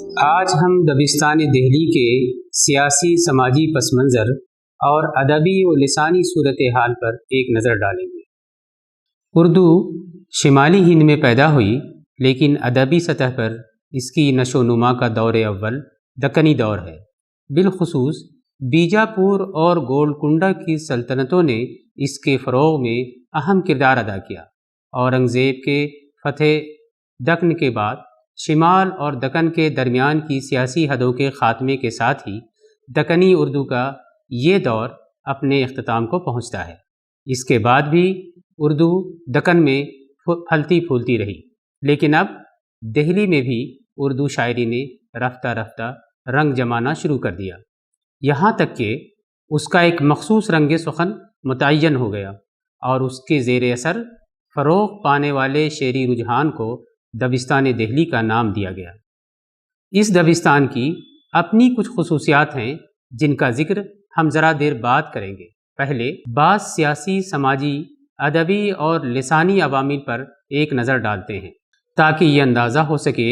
آج ہم دبستان دہلی کے سیاسی سماجی پس منظر اور ادبی و لسانی صورتحال پر ایک نظر ڈالیں گے۔ اردو شمالی ہند میں پیدا ہوئی، لیکن ادبی سطح پر اس کی نشو و نما کا دور اول دکنی دور ہے۔ بالخصوص بیجاپور اور گولکنڈہ کی سلطنتوں نے اس کے فروغ میں اہم کردار ادا کیا۔ اورنگزیب کے فتح دکن کے بعد شمال اور دکن کے درمیان کی سیاسی حدوں کے خاتمے کے ساتھ ہی دکنی اردو کا یہ دور اپنے اختتام کو پہنچتا ہے۔ اس کے بعد بھی اردو دکن میں پھلتی پھولتی رہی، لیکن اب دہلی میں بھی اردو شاعری نے رفتہ رفتہ رنگ جمانا شروع کر دیا، یہاں تک کہ اس کا ایک مخصوص رنگ سخن متعین ہو گیا اور اس کے زیر اثر فروغ پانے والے شعری رجحان کو دبستان دہلی کا نام دیا گیا۔ اس دبستان کی اپنی کچھ خصوصیات ہیں جن کا ذکر ہم ذرا دیر بعد کریں گے۔ پہلے بعض سیاسی، سماجی، ادبی اور لسانی عوامل پر ایک نظر ڈالتے ہیں تاکہ یہ اندازہ ہو سکے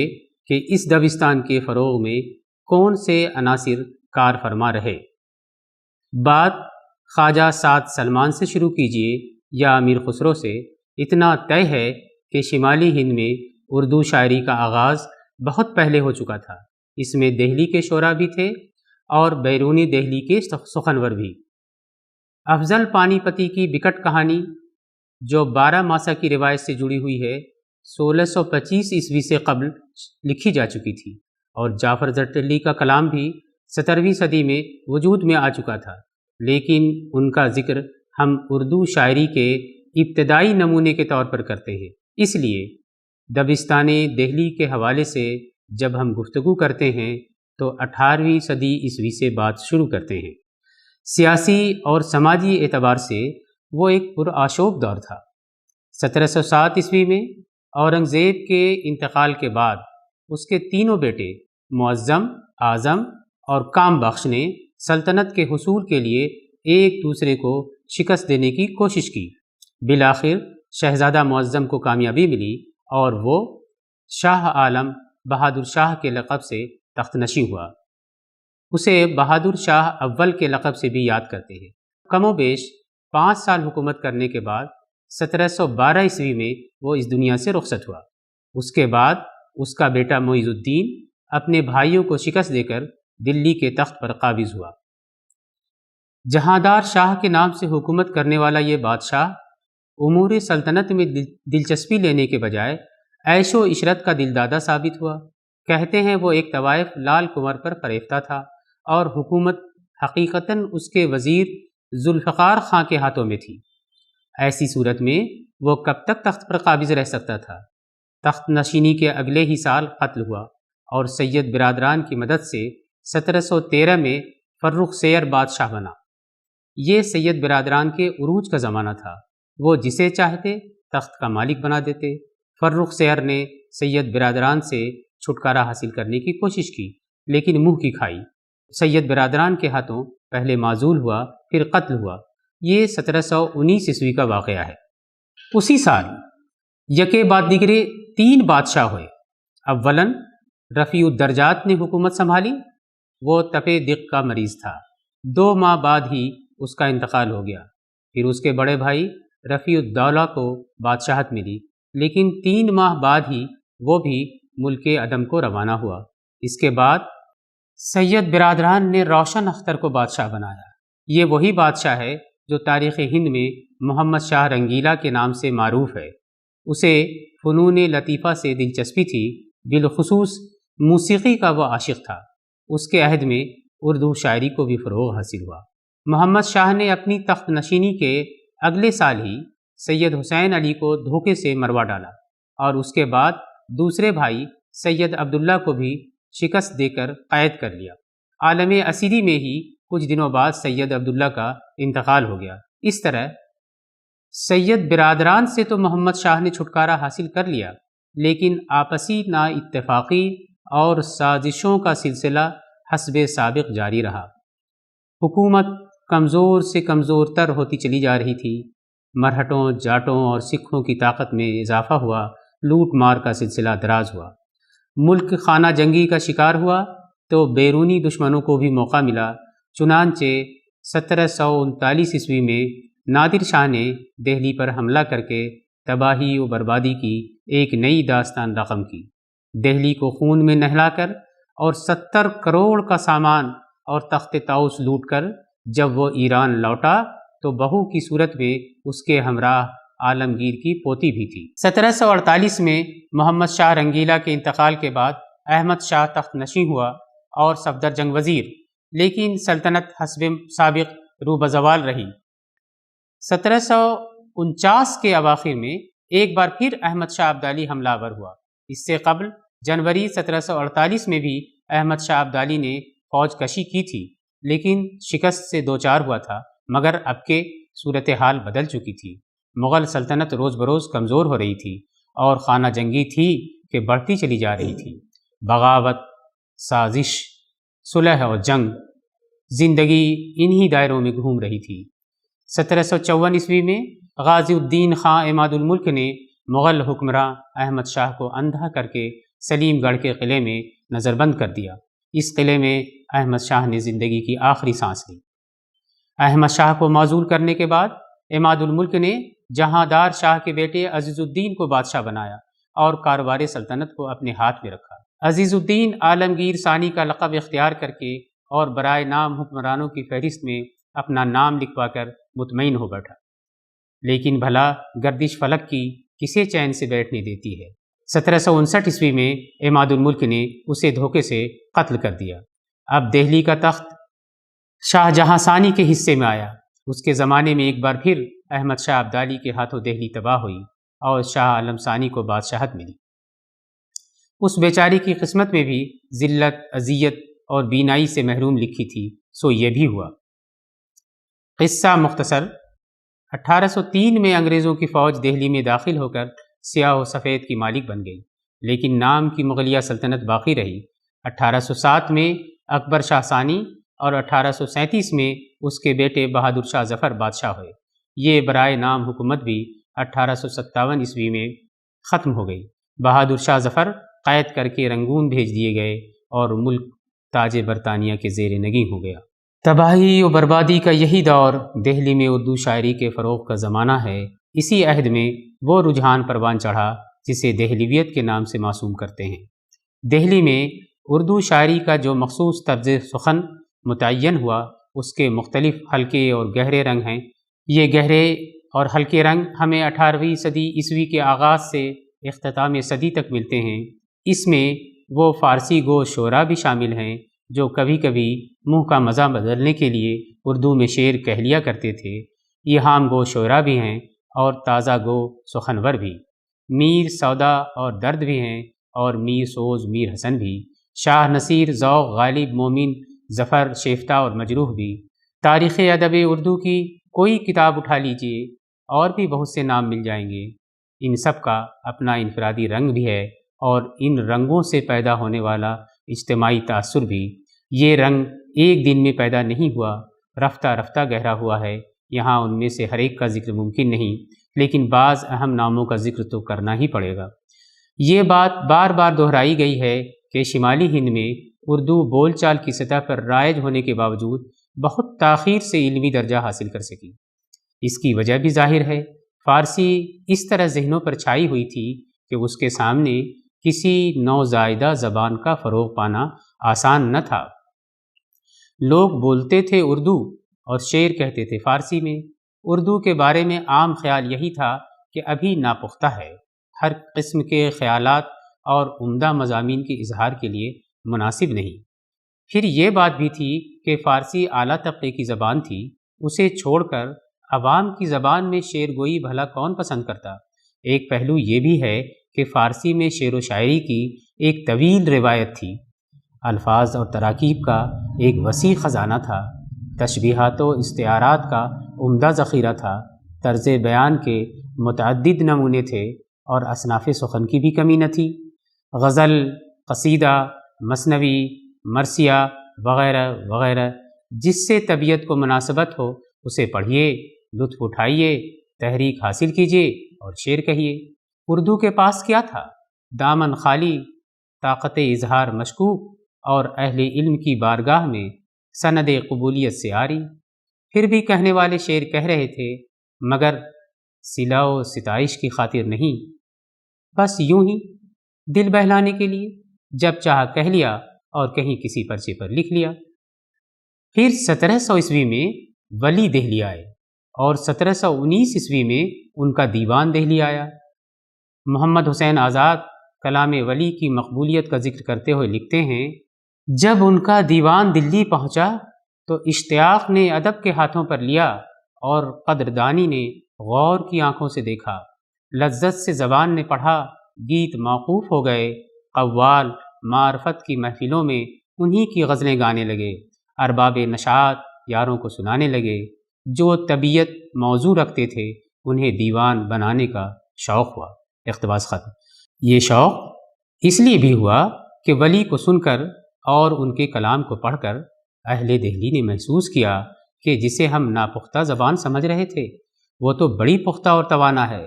کہ اس دبستان کے فروغ میں کون سے عناصر کار فرما رہے۔ بات خواجہ سعد سلمان سے شروع کیجیے یا امیر خسرو سے، اتنا طے ہے کہ شمالی ہند میں اردو شاعری کا آغاز بہت پہلے ہو چکا تھا۔ اس میں دہلی کے شعراء بھی تھے اور بیرونی دہلی کے سخنور بھی۔ افضل پانی پتی کی بکٹ کہانی، جو 12 ماسا کی روایت سے جڑی ہوئی ہے، 1625 عیسوی سے قبل لکھی جا چکی تھی، اور جعفر زرتلی کا کلام بھی 17ویں صدی میں وجود میں آ چکا تھا، لیکن ان کا ذکر ہم اردو شاعری کے ابتدائی نمونے کے طور پر کرتے ہیں۔ اس لیے دبستان دہلی کے حوالے سے جب ہم گفتگو کرتے ہیں تو 18ویں صدی عیسوی سے بات شروع کرتے ہیں۔ سیاسی اور سماجی اعتبار سے وہ ایک پرآشوب دور تھا۔ 1707 عیسوی میں اورنگزیب کے انتقال کے بعد اس کے تینوں بیٹے معظم، اعظم اور کام بخش نے سلطنت کے حصول کے لیے ایک دوسرے کو شکست دینے کی کوشش کی۔ بالآخر شہزادہ معظم کو کامیابی ملی اور وہ شاہ عالم بہادر شاہ کے لقب سے تخت نشین ہوا۔ اسے بہادر شاہ اول کے لقب سے بھی یاد کرتے ہیں۔ کم و بیش 5 سال حکومت کرنے کے بعد 1712 عیسوی میں وہ اس دنیا سے رخصت ہوا۔ اس کے بعد اس کا بیٹا معیز الدین اپنے بھائیوں کو شکست دے کر دلی کے تخت پر قابض ہوا۔ جہاندار شاہ کے نام سے حکومت کرنے والا یہ بادشاہ امور سلطنت میں دلچسپی لینے کے بجائے عیش و عشرت کا دلدادہ ثابت ہوا۔ کہتے ہیں وہ ایک طوائف لال کنور پر فریفتہ تھا اور حکومت حقیقتاً اس کے وزیر ذوالفقار خاں کے ہاتھوں میں تھی۔ ایسی صورت میں وہ کب تک تخت پر قابض رہ سکتا تھا؟ تخت نشینی کے اگلے ہی سال قتل ہوا اور سید برادران کی مدد سے 1713 میں فرخ سیر بادشاہ بنا۔ یہ سید برادران کے عروج کا زمانہ تھا، وہ جسے چاہتے تخت کا مالک بنا دیتے۔ فرخ سیر نے سید برادران سے چھٹکارا حاصل کرنے کی کوشش کی، لیکن منہ کی کھائی۔ سید برادران کے ہاتھوں پہلے معزول ہوا، پھر قتل ہوا۔ یہ 1719 عیسوی کا واقعہ ہے۔ اسی سال یکے بعد دیگرے 3 بادشاہ ہوئے۔ اولاً رفیع الدرجات نے حکومت سنبھالی، وہ تپے دق کا مریض تھا۔ 2 ماہ بعد ہی اس کا انتقال ہو گیا۔ پھر اس کے بڑے بھائی رفیع الدولہ کو بادشاہت ملی، لیکن 3 ماہ بعد ہی وہ بھی ملک عدم کو روانہ ہوا۔ اس کے بعد سید برادران نے روشن اختر کو بادشاہ بنایا۔ یہ وہی بادشاہ ہے جو تاریخ ہند میں محمد شاہ رنگیلا کے نام سے معروف ہے۔ اسے فنون لطیفہ سے دلچسپی تھی، بالخصوص موسیقی کا وہ عاشق تھا۔ اس کے عہد میں اردو شاعری کو بھی فروغ حاصل ہوا۔ محمد شاہ نے اپنی تخت نشینی کے اگلے سال ہی سید حسین علی کو دھوکے سے مروا ڈالا اور اس کے بعد دوسرے بھائی سید عبداللہ کو بھی شکست دے کر قید کر لیا۔ عالم اسیری میں ہی کچھ دنوں بعد سید عبداللہ کا انتقال ہو گیا۔ اس طرح سید برادران سے تو محمد شاہ نے چھٹکارا حاصل کر لیا، لیکن آپسی نا اتفاقی اور سازشوں کا سلسلہ حسب سابق جاری رہا۔ حکومت کمزور سے کمزور تر ہوتی چلی جا رہی تھی۔ مرہٹوں، جاٹوں اور سکھوں کی طاقت میں اضافہ ہوا، لوٹ مار کا سلسلہ دراز ہوا۔ ملک خانہ جنگی کا شکار ہوا تو بیرونی دشمنوں کو بھی موقع ملا۔ چنانچہ 1739 عیسوی میں نادر شاہ نے دہلی پر حملہ کر کے تباہی و بربادی کی ایک نئی داستان رقم کی۔ دہلی کو خون میں نہلا کر اور 70 کروڑ کا سامان اور تخت طاؤس لوٹ کر جب وہ ایران لوٹا تو بہو کی صورت میں اس کے ہمراہ عالمگیر کی پوتی بھی تھی۔ 1748 میں محمد شاہ رنگیلا کے انتقال کے بعد احمد شاہ تخت نشین ہوا اور صفدر جنگ وزیر، لیکن سلطنت حسب سابق رو بزوال رہی۔ 1749 کے اواخر میں ایک بار پھر احمد شاہ ابدالی حملہ آور ہوا۔ اس سے قبل جنوری 1748 میں بھی احمد شاہ ابدالی نے فوج کشی کی تھی، لیکن شکست سے دوچار ہوا تھا، مگر اب کے صورتحال بدل چکی تھی۔ مغل سلطنت روز بروز کمزور ہو رہی تھی اور خانہ جنگی تھی کہ بڑھتی چلی جا رہی تھی۔ بغاوت، سازش، صلح اور جنگ، زندگی انہی دائروں میں گھوم رہی تھی۔ 1754 عیسوی میں غازی الدین خاں عماد الملک نے مغل حکمراں احمد شاہ کو اندھا کر کے سلیم گڑھ کے قلعے میں نظر بند کر دیا۔ اس قلعے میں احمد شاہ نے زندگی کی آخری سانس لی۔ احمد شاہ کو معزول کرنے کے بعد عماد الملک نے جہاں دار شاہ کے بیٹے عزیز الدین کو بادشاہ بنایا اور کاروبار سلطنت کو اپنے ہاتھ میں رکھا۔ عزیز الدین عالمگیر ثانی کا لقب اختیار کر کے اور برائے نام حکمرانوں کی فہرست میں اپنا نام لکھوا کر مطمئن ہو بیٹھا، لیکن بھلا گردش فلک کی کسے چین سے بیٹھنے دیتی ہے۔ 1759 عیسوی میں عماد الملک نے اسے دھوکے سے قتل کر دیا۔ اب دہلی کا تخت شاہ جہاں ثانی کے حصے میں آیا۔ اس کے زمانے میں ایک بار پھر احمد شاہ ابدالی کے ہاتھوں دہلی تباہ ہوئی اور شاہ عالم ثانی کو بادشاہت ملی۔ اس بیچاری کی قسمت میں بھی ذلت، اذیت اور بینائی سے محروم لکھی تھی، سو یہ بھی ہوا۔ قصہ مختصر: 1803 میں انگریزوں کی فوج دہلی میں داخل ہو کر سیاہ و سفید کی مالک بن گئی، لیکن نام کی مغلیہ سلطنت باقی رہی۔ 1807 میں اکبر شاہ ثانی اور 1837 میں اس کے بیٹے بہادر شاہ ظفر بادشاہ ہوئے۔ یہ برائے نام حکومت بھی 1857 عیسوی میں ختم ہو گئی۔ بہادر شاہ ظفر قید کر کے رنگون بھیج دیے گئے اور ملک تاج برطانیہ کے زیر نگین ہو گیا۔ تباہی و بربادی کا یہی دور دہلی میں اردو شاعری کے فروغ کا زمانہ ہے۔ اسی عہد میں وہ رجحان پروان چڑھا جسے دہلیویت کے نام سے موسوم کرتے ہیں۔ دہلی میں اردو شاعری کا جو مخصوص طرز سخن متعین ہوا، اس کے مختلف ہلکے اور گہرے رنگ ہیں۔ یہ گہرے اور ہلکے رنگ ہمیں 18ویں صدی عیسوی کے آغاز سے اختتام صدی تک ملتے ہیں۔ اس میں وہ فارسی گو شعراء بھی شامل ہیں جو کبھی کبھی منہ کا مزہ بدلنے کے لیے اردو میں شعر کہہ لیا کرتے تھے۔ ایہام گو شعراء بھی ہیں اور تازہ گو سخنور بھی۔ میر سودا اور درد بھی ہیں اور میر سوز میر حسن بھی۔ شاہ نصیر، ذوق، غالب، مومن، ظفر، شیفتہ اور مجروح بھی۔ تاریخ ادب اردو کی کوئی کتاب اٹھا لیجئے اور بھی بہت سے نام مل جائیں گے۔ ان سب کا اپنا انفرادی رنگ بھی ہے اور ان رنگوں سے پیدا ہونے والا اجتماعی تاثر بھی۔ یہ رنگ ایک دن میں پیدا نہیں ہوا، رفتہ رفتہ گہرا ہوا ہے۔ یہاں ان میں سے ہر ایک کا ذکر ممکن نہیں، لیکن بعض اہم ناموں کا ذکر تو کرنا ہی پڑے گا۔ یہ بات بار بار دہرائی گئی ہے کہ شمالی ہند میں اردو بول چال کی سطح پر رائج ہونے کے باوجود بہت تاخیر سے علمی درجہ حاصل کر سکی۔ اس کی وجہ بھی ظاہر ہے۔ فارسی اس طرح ذہنوں پر چھائی ہوئی تھی کہ اس کے سامنے کسی نوزائیدہ زبان کا فروغ پانا آسان نہ تھا۔ لوگ بولتے تھے اردو اور شعر کہتے تھے فارسی میں۔ اردو کے بارے میں عام خیال یہی تھا کہ ابھی ناپختہ ہے، ہر قسم کے خیالات اور عمدہ مضامین کے اظہار کے لیے مناسب نہیں۔ پھر یہ بات بھی تھی کہ فارسی اعلیٰ طبقے کی زبان تھی، اسے چھوڑ کر عوام کی زبان میں شعر گوئی بھلا کون پسند کرتا۔ ایک پہلو یہ بھی ہے کہ فارسی میں شعر و شاعری کی ایک طویل روایت تھی، الفاظ اور تراکیب کا ایک وسیع خزانہ تھا، تشبیہات و استعارات کا عمدہ ذخیرہ تھا، طرز بیان کے متعدد نمونے تھے اور اصناف سخن کی بھی کمی نہ تھی۔ غزل، قصیدہ، مثنوی، مرثیہ وغیرہ وغیرہ، جس سے طبیعت کو مناسبت ہو اسے پڑھیے، لطف اٹھائیے، تحریک حاصل کیجیے اور شعر کہیے۔ اردو کے پاس کیا تھا؟ دامن خالی، طاقت اظہار مشکوک اور اہل علم کی بارگاہ میں سند قبولیت سے آری۔ پھر بھی کہنے والے شعر کہہ رہے تھے، مگر صلہ و ستائش کی خاطر نہیں، بس یوں ہی دل بہلانے کے لیے، جب چاہا کہہ لیا اور کہیں کسی پرچے پر لکھ لیا۔ پھر 1700 عیسوی میں ولی دہلی آئے اور 1719 عیسوی میں ان کا دیوان دہلی آیا۔ محمد حسین آزاد کلام ولی کی مقبولیت کا ذکر کرتے ہوئے لکھتے ہیں، جب ان کا دیوان دلی پہنچا تو اشتیاق نے ادب کے ہاتھوں پر لیا اور قدردانی نے غور کی آنکھوں سے دیکھا، لذت سے زبان نے پڑھا، گیت موقوف ہو گئے، قوال معرفت کی محفلوں میں انہی کی غزلیں گانے لگے، ارباب نشاط یاروں کو سنانے لگے، جو طبیعت موضوع رکھتے تھے انہیں دیوان بنانے کا شوق ہوا۔ اقتباس ختم۔ یہ شوق اس لیے بھی ہوا کہ ولی کو سن کر اور ان کے کلام کو پڑھ کر اہل دہلی نے محسوس کیا کہ جسے ہم ناپختہ زبان سمجھ رہے تھے وہ تو بڑی پختہ اور توانا ہے،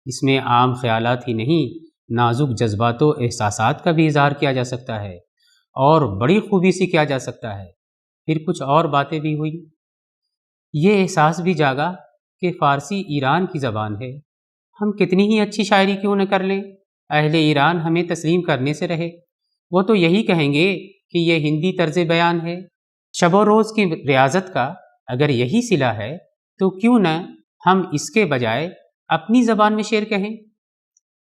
اس میں عام خیالات ہی نہیں، نازک جذبات و احساسات کا بھی اظہار کیا جا سکتا ہے اور بڑی خوبی سے کیا جا سکتا ہے۔ پھر کچھ اور باتیں بھی ہوئی، یہ احساس بھی جاگا کہ فارسی ایران کی زبان ہے، ہم کتنی ہی اچھی شاعری کیوں نہ کر لیں، اہل ایران ہمیں تسلیم کرنے سے رہے، وہ تو یہی کہیں گے کہ یہ ہندی طرز بیان ہے۔ شب و روز کی ریاضت کا اگر یہی صلہ ہے تو کیوں نہ ہم اس کے بجائے اپنی زبان میں شعر کہیں؟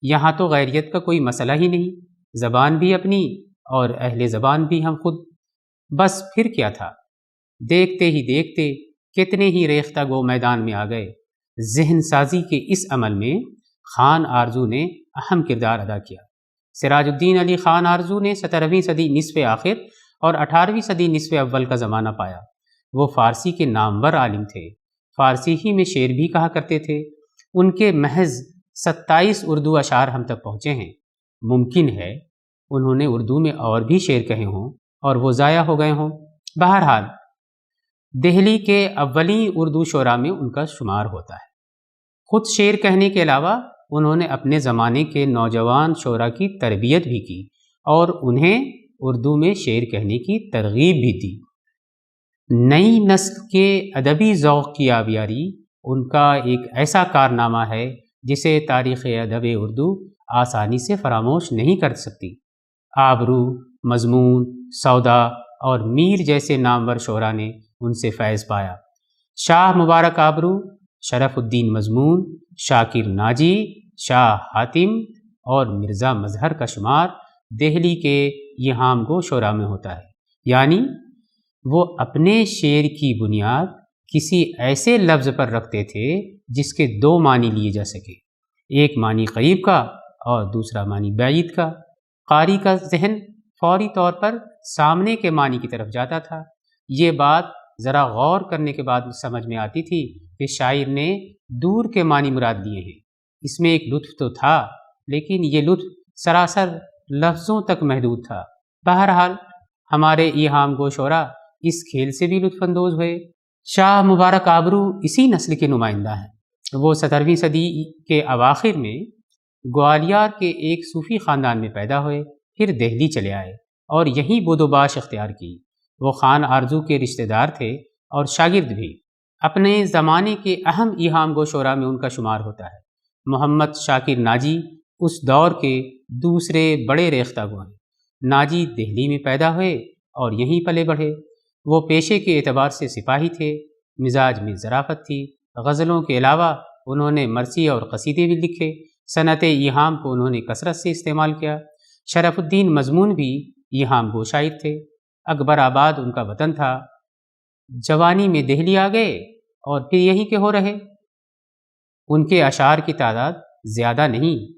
یہاں تو غیریت کا کوئی مسئلہ ہی نہیں، زبان بھی اپنی اور اہل زبان بھی ہم خود۔ بس پھر کیا تھا، دیکھتے ہی دیکھتے کتنے ہی ریختہ گو میدان میں آ گئے۔ ذہن سازی کے اس عمل میں خان آرزو نے اہم کردار ادا کیا۔ سراج الدین علی خان آرزو نے 17ویں صدی نصف آخر اور 18ویں صدی نصف اول کا زمانہ پایا۔ وہ فارسی کے نامور عالم تھے، فارسی ہی میں شعر بھی کہا کرتے تھے۔ ان کے محض 27 اردو اشعار ہم تک پہنچے ہیں۔ ممکن ہے انہوں نے اردو میں اور بھی شعر کہے ہوں اور وہ ضائع ہو گئے ہوں۔ بہرحال دہلی کے اولین اردو شعراء میں ان کا شمار ہوتا ہے۔ خود شعر کہنے کے علاوہ انہوں نے اپنے زمانے کے نوجوان شعراء کی تربیت بھی کی اور انہیں اردو میں شعر کہنے کی ترغیب بھی دی۔ نئی نسل کے ادبی ذوق کی آبیاری ان کا ایک ایسا کارنامہ ہے جسے تاریخ ادب اردو آسانی سے فراموش نہیں کر سکتی۔ آبرو، مضمون، سودا اور میر جیسے نامور شعراء نے ان سے فیض پایا۔ شاہ مبارک آبرو، شرف الدین مضمون، شاکر ناجی، شاہ حاتم اور مرزا مظہر کا شمار دہلی کے یہام گو شعراء میں ہوتا ہے، یعنی وہ اپنے شعر کی بنیاد کسی ایسے لفظ پر رکھتے تھے جس کے دو معنی لیے جا سکے، ایک معنی قریب کا اور دوسرا معنی بعید کا۔ قاری کا ذہن فوری طور پر سامنے کے معنی کی طرف جاتا تھا۔ یہ بات ذرا غور کرنے کے بعد سمجھ میں آتی تھی کہ شاعر نے دور کے معنی مراد لیے ہیں۔ اس میں ایک لطف تو تھا، لیکن یہ لطف سراسر لفظوں تک محدود تھا۔ بہرحال ہمارے ایہام گو شعراء اس کھیل سے بھی لطف اندوز ہوئے۔ شاہ مبارک آبرو اسی نسل کے نمائندہ ہیں۔ وہ 17ویں صدی کے اواخر میں گوالیار کے ایک صوفی خاندان میں پیدا ہوئے، پھر دہلی چلے آئے اور یہیں بود و باش اختیار کی۔ وہ خان آرزو کے رشتہ دار تھے اور شاگرد بھی۔ اپنے زمانے کے اہم ایہام گو شعراء میں ان کا شمار ہوتا ہے۔ محمد شاکر ناجی اس دور کے دوسرے بڑے ریختہ گو ہیں۔ ناجی دہلی میں پیدا ہوئے اور یہیں پلے بڑھے۔ وہ پیشے کے اعتبار سے سپاہی تھے، مزاج میں ظرافت تھی۔ غزلوں کے علاوہ انہوں نے مرثیے اور قصیدے بھی لکھے۔ صنعت ایہام کو انہوں نے کثرت سے استعمال کیا۔ شرف الدین مضمون بھی ایہام گو شاعر تھے۔ اکبر آباد ان کا وطن تھا۔ جوانی میں دہلی آ گئے اور پھر یہیں کے ہو رہے۔ ان کے اشعار کی تعداد زیادہ نہیں،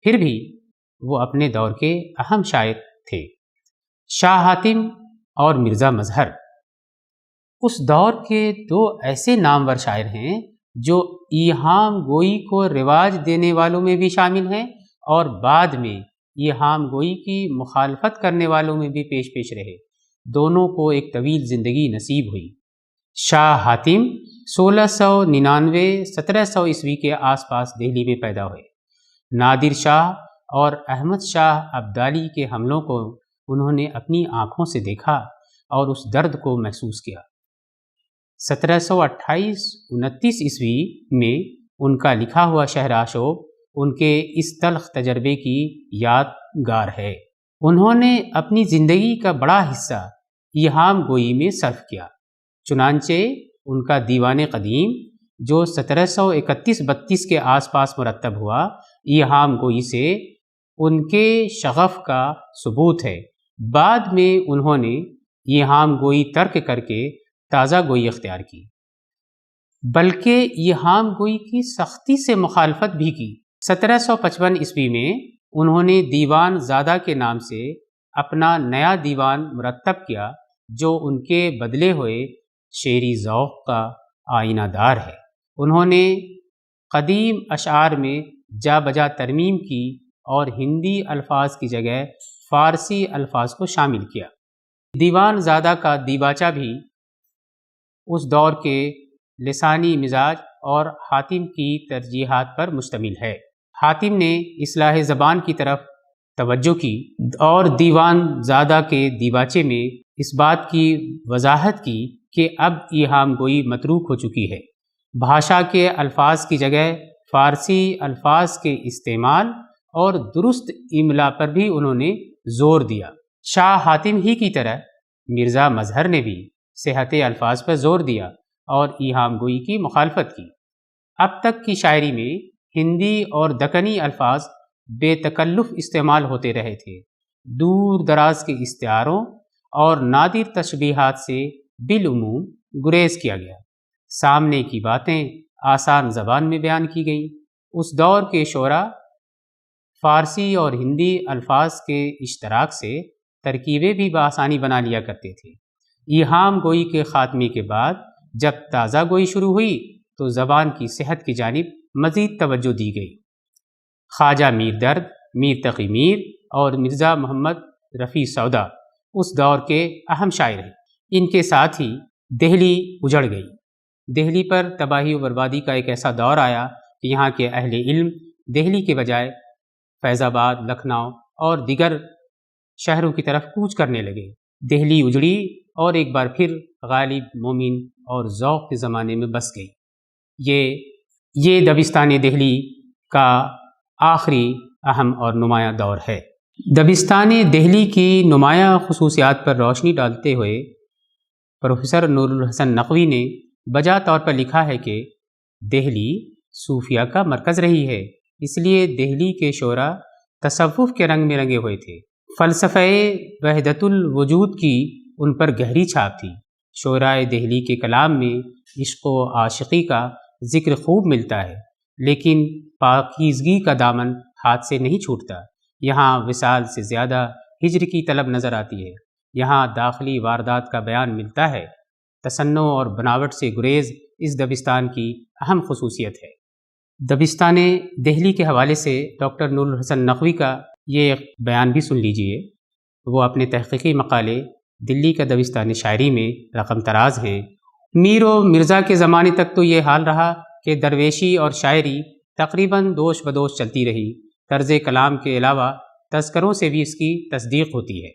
پھر بھی وہ اپنے دور کے اہم شاعر تھے۔ شاہ حاتم اور مرزا مظہر اس دور کے دو ایسے نامور شاعر ہیں جو ایہام گوئی کو رواج دینے والوں میں بھی شامل ہیں اور بعد میں ایہام گوئی کی مخالفت کرنے والوں میں بھی پیش پیش رہے۔ دونوں کو ایک طویل زندگی نصیب ہوئی۔ شاہ حاتم 1699-1700 عیسوی کے آس پاس دہلی میں پیدا ہوئے۔ نادر شاہ اور احمد شاہ ابدالی کے حملوں کو انہوں نے اپنی آنکھوں سے دیکھا اور اس درد کو محسوس کیا۔ 1728-29 عیسوی میں ان کا لکھا ہوا شہر آشوب ان کے اس تلخ تجربے کی یادگار ہے۔ انہوں نے اپنی زندگی کا بڑا حصہ ایہام گوئی میں صرف کیا، چنانچہ ان کا دیوان قدیم جو 1731-32 کے آس پاس مرتب ہوا، ایہام گوئی سے ان کے شغف کا ثبوت ہے۔ بعد میں انہوں نے ایہام گوئی ترک کر کے تازہ گوئی اختیار کی، بلکہ ایہام گوئی کی سختی سے مخالفت بھی کی۔ 1755 عیسوی میں انہوں نے دیوان زادہ کے نام سے اپنا نیا دیوان مرتب کیا، جو ان کے بدلے ہوئے شعری ذوق کا آئینہ دار ہے۔ انہوں نے قدیم اشعار میں جا بجا ترمیم کی اور ہندی الفاظ کی جگہ فارسی الفاظ کو شامل کیا۔ دیوان زادہ کا دیباچہ بھی اس دور کے لسانی مزاج اور حاتم کی ترجیحات پر مشتمل ہے۔ حاتم نے اصلاح زبان کی طرف توجہ کی اور دیوان زادہ کے دیباچے میں اس بات کی وضاحت کی کہ اب ایہام گوئی متروک ہو چکی ہے۔ بھاشا کے الفاظ کی جگہ فارسی الفاظ کے استعمال اور درست املا پر بھی انہوں نے زور دیا۔ شاہ حاتم ہی کی طرح مرزا مظہر نے بھی صحت الفاظ پر زور دیا اور ایہام گوئی کی مخالفت کی۔ اب تک کی شاعری میں ہندی اور دکنی الفاظ بے تکلف استعمال ہوتے رہے تھے۔ دور دراز کے استعاروں اور نادر تشبیہات سے بالعموم گریز کیا گیا۔ سامنے کی باتیں آسان زبان میں بیان کی گئیں۔ اس دور کے شعراء فارسی اور ہندی الفاظ کے اشتراک سے ترکیبیں بھی بآسانی بنا لیا کرتے تھے۔ ایہام گوئی کے خاتمے کے بعد جب تازہ گوئی شروع ہوئی تو زبان کی صحت کی جانب مزید توجہ دی گئی۔ خواجہ میر درد، میر تقی میر اور مرزا محمد رفیع سودا اس دور کے اہم شاعر ہیں۔ ان کے ساتھ ہی دہلی اجڑ گئی۔ دہلی پر تباہی و بربادی کا ایک ایسا دور آیا کہ یہاں کے اہل علم دہلی کے بجائے فیض آباد، لکھنؤ اور دیگر شہروں کی طرف کوچ کرنے لگے۔ دہلی اجڑی اور ایک بار پھر غالب، مومن اور ذوق کے زمانے میں بس گئی۔ یہ دبستان دہلی کا آخری اہم اور نمایاں دور ہے۔ دبستان دہلی کی نمایاں خصوصیات پر روشنی ڈالتے ہوئے پروفیسر نور الحسن نقوی نے بجا طور پر لکھا ہے کہ دہلی صوفیہ کا مرکز رہی ہے، اس لیے دہلی کے شعراء تصوف کے رنگ میں رنگے ہوئے تھے۔ فلسفہ وحدت الوجود کی ان پر گہری چھاپ تھی۔ شعراء دہلی کے کلام میں عشق و عاشقی کا ذکر خوب ملتا ہے، لیکن پاکیزگی کا دامن ہاتھ سے نہیں چھوٹتا۔ یہاں وصال سے زیادہ ہجر کی طلب نظر آتی ہے۔ یہاں داخلی واردات کا بیان ملتا ہے۔ تصنع اور بناوٹ سے گریز اس دبستان کی اہم خصوصیت ہے۔ دبستان دہلی کے حوالے سے ڈاکٹر نور الحسن نقوی کا یہ بیان بھی سن لیجئے۔ وہ اپنے تحقیقی مقالے دلی کا دبستان شاعری میں رقم تراز ہیں۔ میر و مرزا کے زمانے تک تو یہ حال رہا کہ درویشی اور شاعری تقریباً دوش بدوش چلتی رہی۔ طرز کلام کے علاوہ تذکروں سے بھی اس کی تصدیق ہوتی ہے۔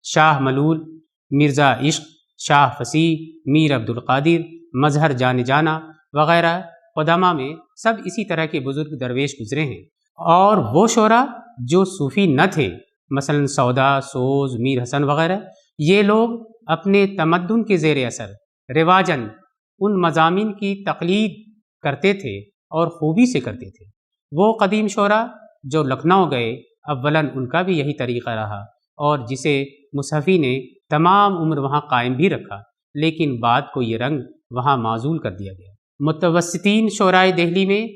شاہ ملول، مرزا عشق، شاہ فصیح، میر عبدالقادر، مظہر جان جانا وغیرہ قدامہ میں سب اسی طرح کے بزرگ درویش گزرے ہیں۔ اور وہ شعراء جو صوفی نہ تھے، مثلا سودا، سوز، میر حسن وغیرہ، یہ لوگ اپنے تمدن کے زیر اثر رواجاً ان مضامین کی تقلید کرتے تھے اور خوبی سے کرتے تھے۔ وہ قدیم شعراء جو لکھنؤ گئے، اولاً ان کا بھی یہی طریقہ رہا اور جسے مصحفی نے تمام عمر وہاں قائم بھی رکھا، لیکن بعد کو یہ رنگ وہاں معزول کر دیا گیا۔ متوسطین شعراء دہلی میں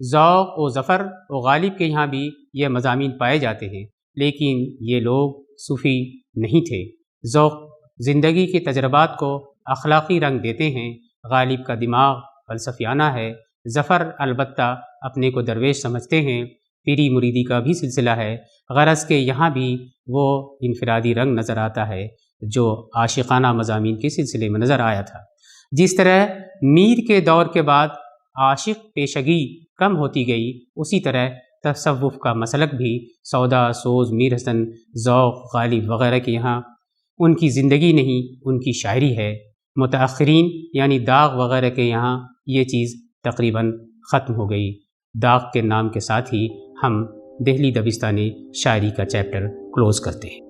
ذوق و ظفر و غالب کے یہاں بھی یہ مضامین پائے جاتے ہیں، لیکن یہ لوگ صوفی نہیں تھے۔ ذوق زندگی کے تجربات کو اخلاقی رنگ دیتے ہیں۔ غالب کا دماغ فلسفیانہ ہے، ظفر البتہ اپنے کو درویش سمجھتے ہیں۔ پیری مریدی کا بھی سلسلہ ہے، غرض کہ یہاں بھی وہ انفرادی رنگ نظر آتا ہے جو عاشقانہ مضامین کے سلسلے میں نظر آیا تھا۔ جس طرح میر کے دور کے بعد عاشق پیشگی کم ہوتی گئی، اسی طرح تصوف کا مسلک بھی سودا، سوز، میر حسن، ذوق، غالب وغیرہ کے یہاں ان کی زندگی نہیں، ان کی شاعری ہے۔ متاخرین یعنی داغ وغیرہ کے یہاں یہ چیز تقریباً ختم ہو گئی۔ داغ کے نام کے ساتھ ہی ہم دہلی دبستانی شاعری کا چیپٹر کلوز کرتے ہیں۔